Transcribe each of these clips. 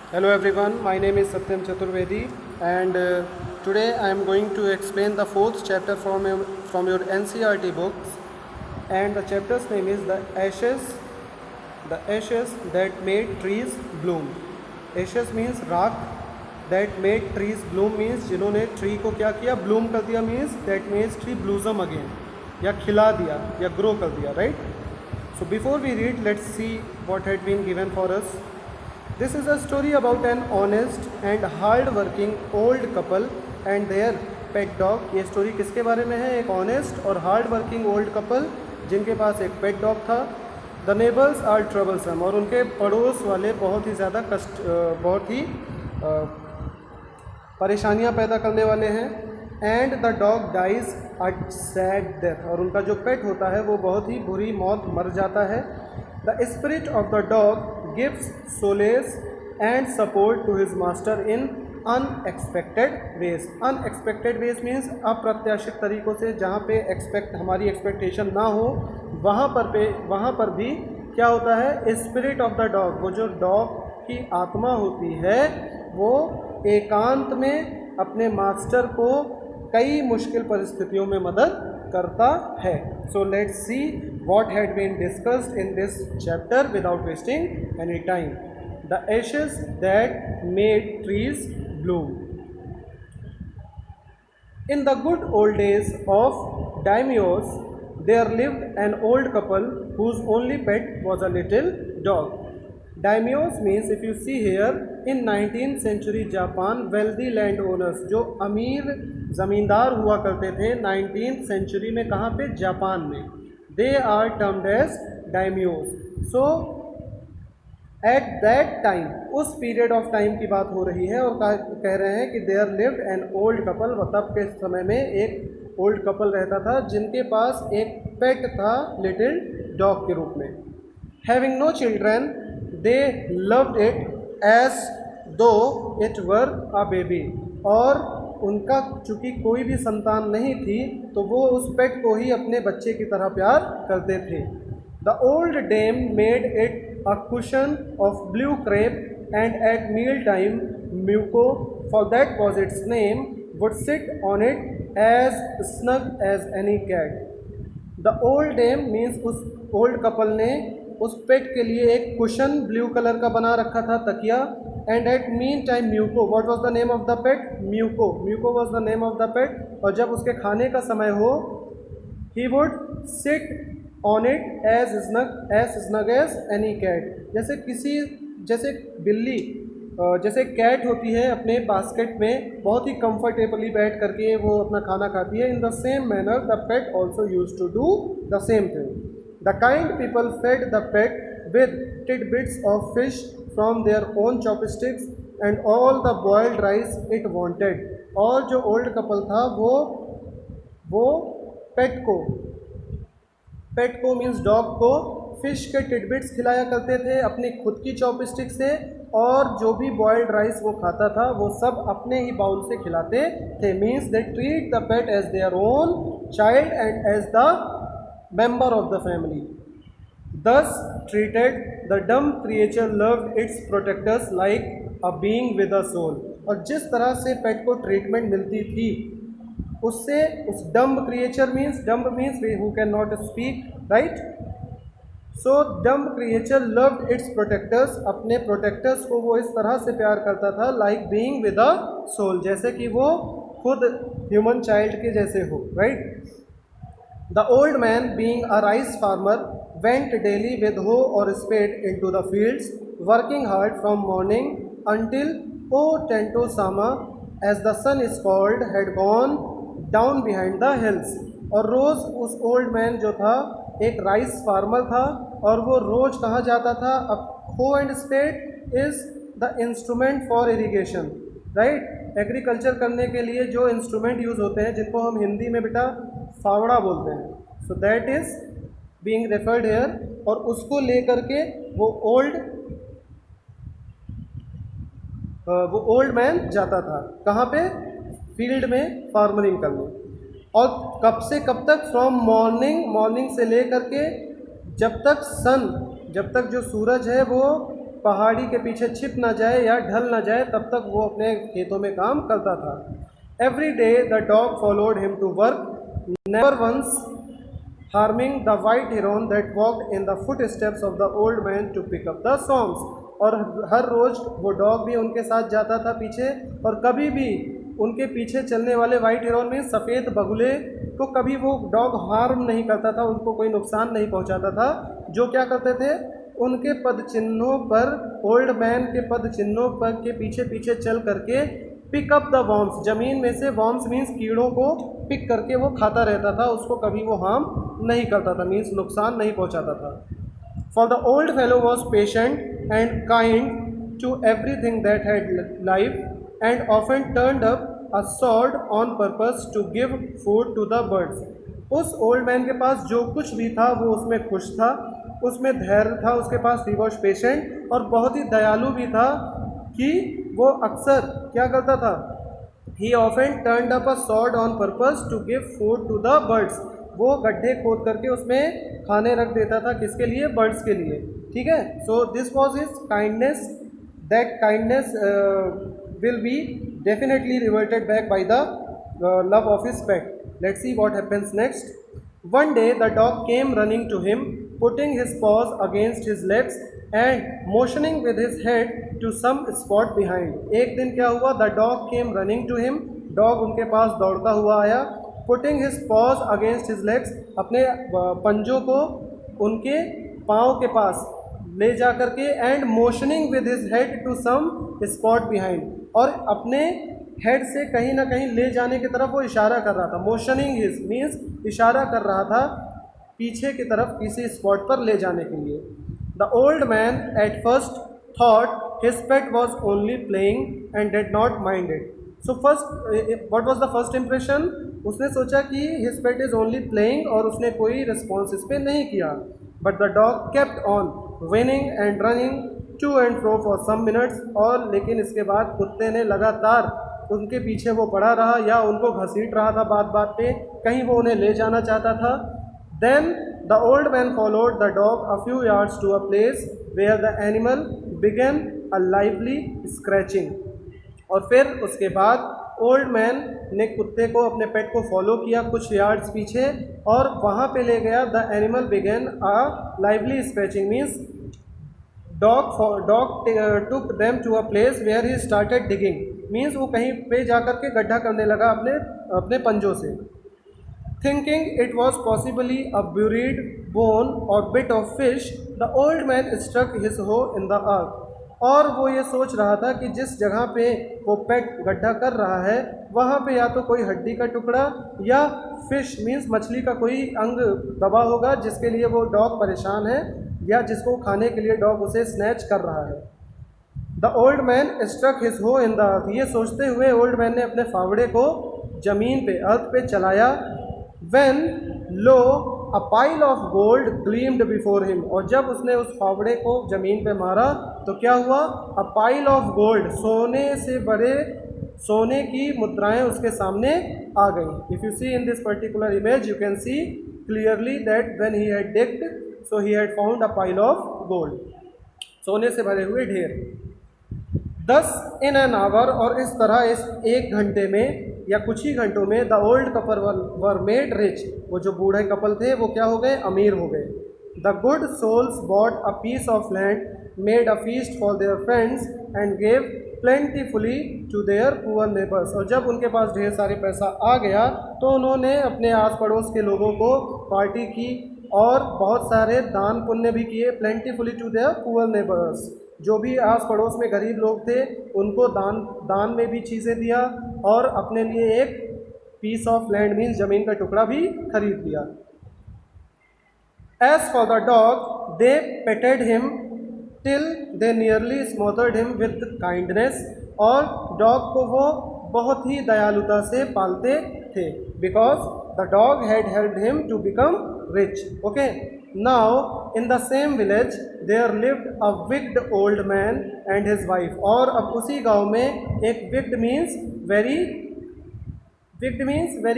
Hello everyone, my name is Satyam Chaturvedi and today I am going to explain the fourth chapter from your NCERT books, and the chapter's name is the ashes that made trees bloom. Ashes means राख, that made trees bloom means जिन्होंने tree को क्या किया, bloom कर दिया, means that means tree blossom again, या खिला दिया या grow कर दिया, right? So before we read, let's see what had been given for us. This is a story about an honest and hard-working old couple and their pet dog. ये story किसके बारे में है? एक ऑनेस्ट और hard working old couple जिनके पास एक pet dog था. द नेबर्स आर ट्रबलसम, और उनके पड़ोस वाले बहुत ही ज़्यादा बहुत ही परेशानियां पैदा करने वाले हैं. And the dog dies a sad death, और उनका जो पेट होता है वो बहुत ही बुरी मौत मर जाता है. The spirit of the dog gives solace and support to his master in unexpected ways. Unexpected ways means अप्रत्याशित तरीक़ों से, जहाँ पे हमारी एक्सपेक्टेशन ना हो वहाँ पर भी क्या होता है, स्पिरिट ऑफ द डॉग, वो जो डॉग की आत्मा होती है वो एकांत में अपने मास्टर को कई मुश्किल परिस्थितियों में मदद करता है. So let's see what had been discussed in this chapter without wasting any time. The ashes that made trees bloom. In the good old days of daimyos, there lived an old couple whose only pet was a little dog. Daimyos means, if you see here, in 19th century Japan, wealthy landowners, जो अमीर ज़मींदार हुआ करते थे 19th century में, कहाँ पे? Japan में. They are termed as daimyos. So at that time, उस पीरियड ऑफ टाइम की बात हो रही है, और कह रहे हैं कि there lived an old couple, तब के समय में एक ओल्ड कपल रहता था जिनके पास एक पेट था लिटिल डॉग के रूप में. Having no children, they loved it as though it were a baby. और उनका चूँकि कोई भी संतान नहीं थी तो वो उस पेट को ही अपने बच्चे की तरह प्यार करते थे. The old dame made it a cushion of blue crepe and at meal time Muko, for that was its name, would sit on it as snug as any cat. The old dame means उस old couple ने उस पेट के लिए एक cushion blue colour का बना रखा था, तकिया. And at mean time Muko, what was the name of the pet? Muko was the name of the pet. और जब उसके खाने का समय हो, he would sit on it as snug as any cat. जैसे बिल्ली, जैसे कैट होती है अपने बास्केट में बहुत ही कंफर्टेबली बैठ करके वो अपना खाना खाती है, in the same manner the pet also use to do the same thing. The kind people fed the pet with tidbits of fish from their own chopsticks and all the boiled rice it wanted. और जो old couple था वो पेट को means dog को fish के titbits खिलाया करते थे अपनी खुद की चॉपस्टिक से, और जो भी बॉइल्ड राइस वो खाता था वो सब अपने ही बाउल से खिलाते थे. Means they treat the pet as their own child and as the member of the family. Thus treated, the dumb creature loved its protectors like a being with a soul. और जिस तरह से पेट को treatment मिलती थी उससे उस dumb creature means who can not speak, right. So dumb creature loved its protectors, अपने प्रोटेक्टर्स को वो इस तरह से प्यार करता था, like being with a soul, जैसे कि वो खुद ह्यूमन चाइल्ड के जैसे हो, right. The old man, being a rice farmer, went daily with hoe or spade into the fields, working hard from morning until Tento-sama, as the sun is called, had gone down behind the hills. और रोज़ उस old man जो था एक rice farmer था, और वो रोज़ कहाँ जाता था? अब hoe and spade is the instrument for irrigation, right. Agriculture करने के लिए जो इंस्ट्रूमेंट यूज़ होते हैं जिनको हम हिंदी में बेटा फावड़ा बोलते हैं, so that is being referred here. और उसको लेकर के वो ओल्ड मैन जाता था कहाँ पे? फील्ड में फार्मरिंग करने. और कब से कब तक? फ्रॉम मॉर्निंग से लेकर के जब तक जो सूरज है वो पहाड़ी के पीछे छिप ना जाए या ढल ना जाए तब तक वो अपने खेतों में काम करता था। Every day the dog followed him to work, never once harming the white heron that walked in the foot steps of the old man to pick up the songs. और हर रोज़ वो डॉग भी उनके साथ जाता था पीछे, और कभी भी उनके पीछे चलने वाले वाइट हेरोन में सफ़ेद बगुले को कभी वो डॉग हार्म नहीं करता था, उनको कोई नुकसान नहीं पहुंचाता था। जो क्या करते थे, उनके पद चिन्हों पर, ओल्ड मैन के पद चिन्हों पर के पीछे पीछे चल करके पिक अप द वॉर्म्स, ज़मीन में से, वॉर्म्स मीन्स कीड़ों को पिक करके वो खाता रहता था, उसको कभी वो हार्म नहीं करता था, मीन्स नुकसान नहीं पहुंचाता था। For the old fellow was patient and kind to everything that had life and often turned up a sod on purpose to give food to the birds. उस ओल्ड मैन के पास जो कुछ भी था वो उसमें खुश था, उसमें धैर्य था उसके पास, ही वॉज पेशेंट, और बहुत ही दयालु भी था कि वो अक्सर क्या करता था, he often turned up a sod on purpose to give food to the birds. वो गड्ढे खोद करके उसमें खाने रख देता था, किसके लिए, बर्ड्स के लिए, ठीक है। So this was his kindness, that kindness will be definitely reverted back by the love of his pet. Let's see what happens next. One day the dog came running to him, putting his paws against his legs and motioning with his head to some spot behind. एक दिन क्या हुआ, the dog came running to him, dog उनके पास दौड़ता हुआ आया, putting his paws against his legs, अपने पंजों को उनके पाँव के पास ले जा करके, and motioning with his head to some spot behind, और अपने हेड से कहीं ना कहीं ले जाने की तरफ वो इशारा कर रहा था। मोशनिंग हिज मीन्स इशारा कर रहा था पीछे की तरफ किसी स्पॉट पर ले जाने के लिए। The old man at first thought his pet was only playing and did not mind it. So first what was the first impression, उसने सोचा कि his pet is only playing, और उसने कोई रिस्पॉन्स इस पर नहीं किया। But the dog kept on whining and running to and fro for some minutes, और लेकिन इसके बाद कुत्ते ने लगातार उनके पीछे वो पड़ा रहा या उनको घसीट रहा था बात बात पे, कहीं वो उन्हें ले जाना चाहता था। Then the old man followed the dog a few yards to a place where the animal began a lively scratching. और फिर उसके बाद ओल्ड मैन ने कुत्ते को, अपने पेट को फॉलो किया कुछ यार्ड्स पीछे, और वहाँ पे ले गया। The animal began a lively scratching means dog took them to a place where he started digging, means वो कहीं पे जाकर के गड्ढा करने लगा अपने पंजों से। Thinking it was possibly a buried bone or bit of fish, the old man struck his hoe in the earth. और वो ये सोच रहा था कि जिस जगह पे वो पेट गड्ढा कर रहा है वहाँ पे या तो कोई हड्डी का टुकड़ा या फिश मीन्स मछली का कोई अंग दबा होगा जिसके लिए वो डॉग परेशान है, या जिसको खाने के लिए डॉग उसे स्नैच कर रहा है। The old man struck his hoe in the earth, ये सोचते हुए ओल्ड मैन ने अपने फावड़े को जमीन पे, अर्थ पे चलाया। When low a pile of gold gleamed before him, और जब उसने उस फावड़े को जमीन पे मारा तो क्या हुआ, अ पाइल ऑफ गोल्ड, सोने से बड़े सोने की मुद्राएं उसके सामने आ गई। If you see in this particular image you can see clearly that when he had digged so he had found a pile of gold, सोने से भरे हुए ढेर। 10 इन एन आवर, और इस तरह इस एक घंटे में या कुछ ही घंटों में the old couple were made rich, वो जो बूढ़े कपल थे वो क्या हो गए, अमीर हो गए। The good souls bought a piece of land, made a feast for their friends and gave plentifully to their poor neighbours, और जब उनके पास ढेर सारे पैसा आ गया तो उन्होंने अपने आस पड़ोस के लोगों को पार्टी की और बहुत सारे दान पुण्य भी किए। प्लेंटीफुली टू देयर पुअर नेबर्स, जो भी आस पड़ोस में गरीब लोग थे उनको दान में भी चीज़ें दिया, और अपने लिए एक पीस ऑफ लैंड मीन्स ज़मीन का टुकड़ा भी खरीद लिया। As for the dog they petted him till they nearly smothered him with kindness, और डॉग को वो बहुत ही दयालुता से पालते थे, because the dog had helped him to become rich. Okay, now in the same village there lived a wicked old man and his wife, और अब उसी गांव में एक विक्ड मीन्स वेरी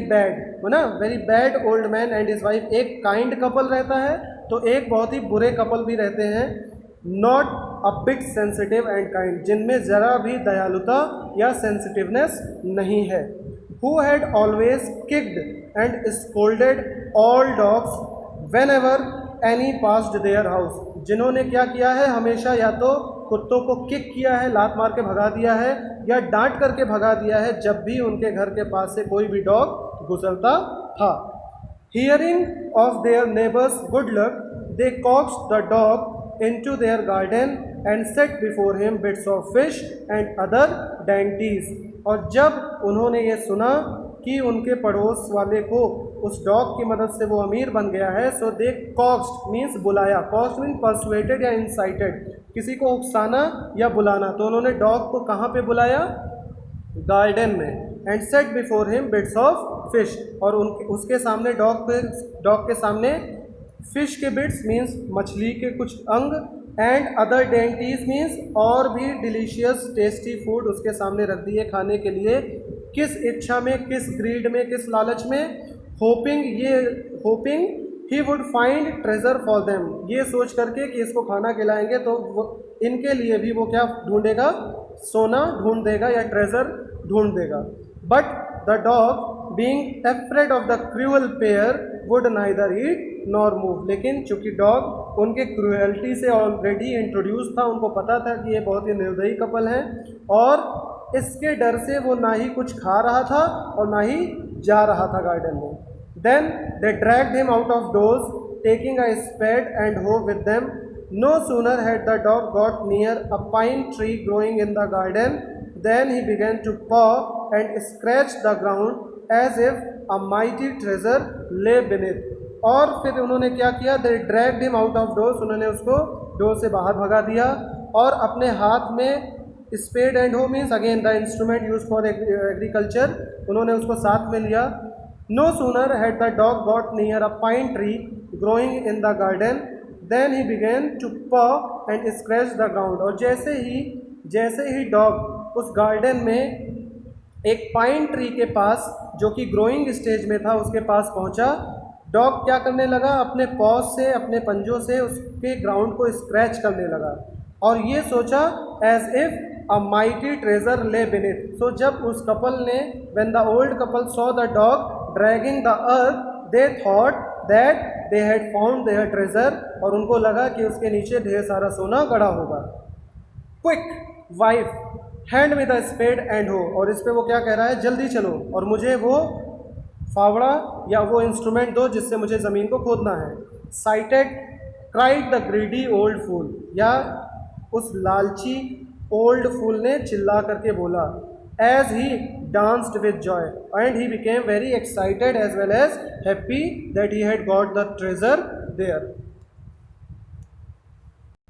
बैड, है ना, very bad old man and his wife, एक kind couple रहता है तो एक बहुत ही बुरे कपल भी रहते हैं। Not a bit sensitive and kind, जिनमें ज़रा भी दयालुता या सेंसिटिवनेस नहीं है। Who had always kicked and scolded all dogs when ever any passed their house, जिन्होंने क्या किया है, हमेशा या तो कुत्तों को किक किया है, लात मार के भगा दिया है, या डांट करके भगा दिया है जब भी उनके घर के पास से कोई भी डॉग गुजरता था। Hearing of their neighbours good luck they coaxed the dog into their garden and set before him bits of fish and other dainties. और जब उन्होंने ये सुना कि उनके पड़ोस वाले को उस डॉग की मदद से वो अमीर बन गया है, सो दे कॉक्स्ड मीन्स बुलाया, कॉक्स्ड मीन पर्सुएटेड या इंसाइटेड, किसी को उकसाना या बुलाना। तो उन्होंने डॉग को कहाँ पे बुलाया, गार्डन में, and set before him bits of fish, और उसके सामने डॉग के सामने फिश के बिट्स मीन्स मछली के कुछ अंग, एंड अदर डेंटीज मीन्स और भी डिलीशियस टेस्टी फूड उसके सामने रख दिए खाने के लिए। किस इच्छा में, किस ग्रीड में, किस लालच में, hopping he would find treasure for them, ये सोच करके कि इसको खाना खिलाएंगे तो वो इनके लिए भी वो क्या ढूंढेगा, सोना ढूंढ देगा या ट्रेजर ढूंढ देगा। But the dog being afraid of the cruel pair would neither eat nor move, लेकिन चूंकि डॉग उनके क्रूएल्टी से ऑलरेडी इंट्रोड्यूस था, उनको पता था कि ये बहुत ही निर्दयी कपल हैं, और इसके डर से वो ना ही कुछ खा रहा था और ना ही जा रहा था गार्डन में। Then they dragged him out of doors taking a spade and hoe with them. No sooner had the dog got near a pine tree growing in the garden than he began to paw and scratch the ground as if a mighty treasure lay beneath. और फिर उन्होंने क्या किया, they dragged him out of doors, उन्होंने उसको door से बाहर भगा दिया, और अपने हाथ में spade and hoe means again the instrument use for agriculture, उन्होंने उसको साथ में लिया। No sooner had the dog got near a pine tree growing in the garden than he began to paw and scratch the ground. और जैसे ही dog उस garden में एक पाइन ट्री के पास जो कि ग्रोइंग स्टेज में था उसके पास पहुंचा, डॉग क्या करने लगा, अपने पॉज से, अपने पंजों से उसके ग्राउंड को स्क्रैच करने लगा, और ये सोचा as if a mighty treasure lay beneath. So जब उस कपल ने, when the old couple saw the dog dragging the earth, they thought that they had found their treasure, और उनको लगा कि उसके नीचे ढेर सारा सोना गड़ा होगा। क्विक वाइफ हैंड में द स्पेड एंड हो, और इस पे वो क्या कह रहा है, जल्दी चलो और मुझे वो फावड़ा या वो इंस्ट्रूमेंट दो जिससे मुझे ज़मीन को खोदना है। Sighted cried the greedy old fool, या उस लालची ओल्ड फूल ने चिल्ला करके बोला, as he danced with joy and he became very excited as well as happy that he had got the treasure there.